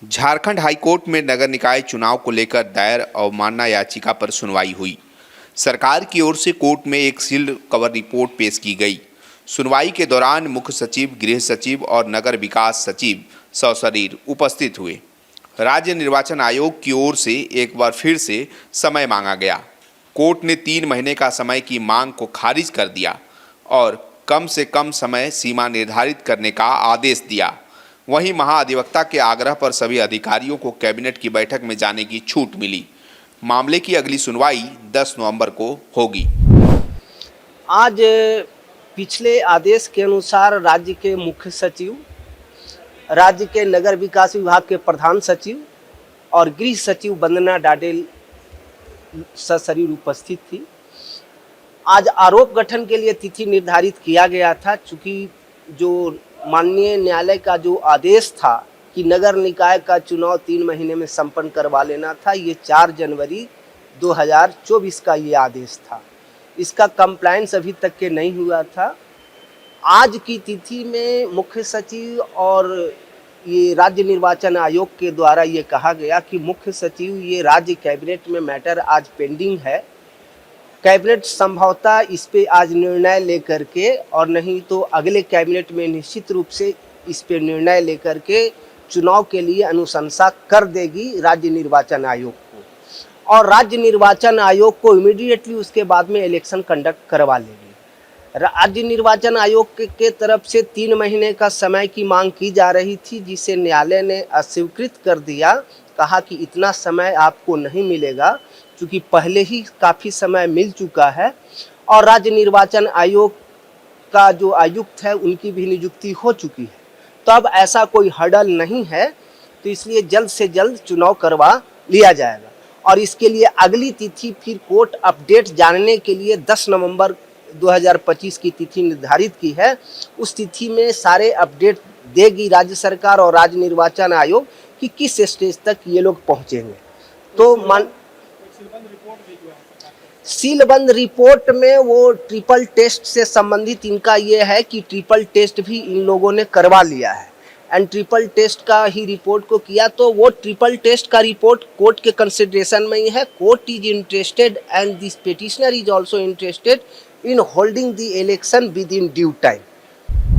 Jharkhand high court में नगर निकाय चुनाव को लेकर दायर अवमानना याचिका पर सुनवाई हुई। सरकार की ओर से कोर्ट में एक सील्ड कवर रिपोर्ट पेश की गई। सुनवाई के दौरान मुख्य सचिव, गृह सचिव और नगर विकास सचिव सशरीर उपस्थित हुए। राज्य निर्वाचन आयोग की ओर से एक बार फिर से समय मांगा गया। कोर्ट ने 3 महीने का समय की मांग को खारिज कर दिया और कम से कम समय सीमा निर्धारित करने का आदेश दिया। वहीं महाधिवक्ता के आग्रह पर सभी अधिकारियों को कैबिनेट की बैठक में जाने की छूट मिली। मामले की अगली सुनवाई 10 नवंबर को होगी। आज पिछले आदेश के अनुसार राज्य के मुख्य सचिव, राज्य के नगर विकास विभाग के प्रधान सचिव और गृह सचिव वंदना डाडेल सशरीर उपस्थित थी। आज आरोप गठन के लिए तिथि निर्धारित किया गया था। चूँकि जो माननीय न्यायालय का जो आदेश था कि नगर निकाय का चुनाव 3 महीने में संपन्न करवा लेना था, ये 4 जनवरी 2024 का ये आदेश था। इसका कंप्लायंस अभी तक के नहीं हुआ था। आज की तिथि में मुख्य सचिव और ये राज्य निर्वाचन आयोग के द्वारा ये कहा गया कि मुख्य सचिव, ये राज्य कैबिनेट में मैटर आज पेंडिंग है। कैबिनेट संभवतः इस पे आज निर्णय लेकर के और नहीं तो अगले कैबिनेट में निश्चित रूप से इस पे निर्णय लेकर के चुनाव के लिए अनुशंसा कर देगी राज्य निर्वाचन आयोग को, और राज्य निर्वाचन आयोग को इमीडिएटली उसके बाद में इलेक्शन कंडक्ट करवा लेगी। राज्य निर्वाचन आयोग के तरफ से 3 महीने का समय की मांग की जा रही थी, जिसे न्यायालय ने अस्वीकृत कर दिया। कहा कि इतना समय आपको नहीं मिलेगा, क्योंकि पहले ही काफ़ी समय मिल चुका है और राज्य निर्वाचन आयोग का जो आयुक्त है उनकी भी नियुक्ति हो चुकी है। तो अब ऐसा कोई हर्डल नहीं है, तो इसलिए जल्द से जल्द चुनाव करवा लिया जाएगा। और इसके लिए अगली तिथि फिर कोर्ट अपडेट जानने के लिए 10 नवंबर 2025 की तिथि निर्धारित की है। उस तिथि में सारे अपडेट देगी राज्य सरकार और राज्य निर्वाचन आयोग कि किस स्टेज तक ये लोग पहुँचेंगे। तो सीलबंद रिपोर्ट में वो ट्रिपल टेस्ट से संबंधित इनका ये है कि ट्रिपल टेस्ट भी इन लोगों ने करवा लिया है एंड ट्रिपल टेस्ट का ही रिपोर्ट को किया। तो वो ट्रिपल टेस्ट का रिपोर्ट कोर्ट के कंसिडरेशन में ही है। Court is interested and this petitioner is also interested in holding the election with in due time.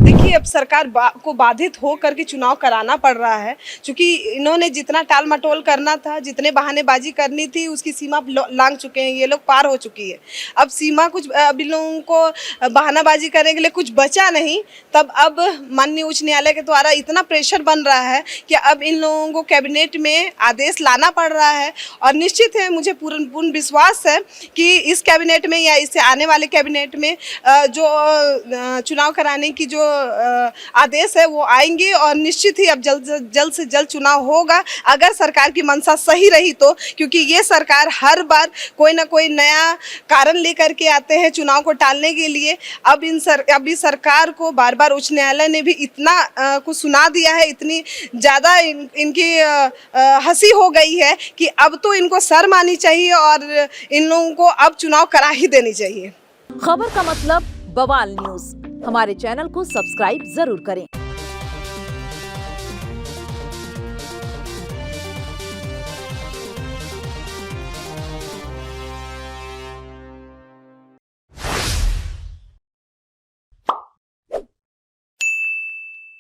देखिए, अब सरकार को बाधित हो करके चुनाव कराना पड़ रहा है, क्योंकि इन्होंने जितना टाल मटोल करना था, जितने बहानेबाजी करनी थी, उसकी सीमा लांघ चुके हैं। ये लोग पार हो चुकी है। अब सीमा कुछ, अब इन लोगों को बहानाबाजी करने के लिए कुछ बचा नहीं। तब अब माननीय उच्च न्यायालय के द्वारा इतना प्रेशर बन रहा है कि अब इन लोगों को कैबिनेट में आदेश लाना पड़ रहा है। और निश्चित है, मुझे पूर्ण विश्वास है कि इस कैबिनेट में या इससे आने वाले कैबिनेट में जो चुनाव कराने की जो आदेश है वो आएंगे और निश्चित ही अब जल्द से जल्द चुनाव होगा, अगर सरकार की मंशा सही रही तो। क्योंकि ये सरकार हर बार कोई ना कोई नया कारण लेकर के आते हैं चुनाव को टालने के लिए। अब इस सरकार को बार बार उच्च न्यायालय ने भी इतना कुछ सुना दिया है, इतनी ज़्यादा इनकी हंसी हो गई है कि अब तो इनको शर्म आनी चाहिए और इन लोगों को अब चुनाव करा ही देनी चाहिए। खबर का मतलब बवाल न्यूज। हमारे चैनल को सब्सक्राइब जरूर करें।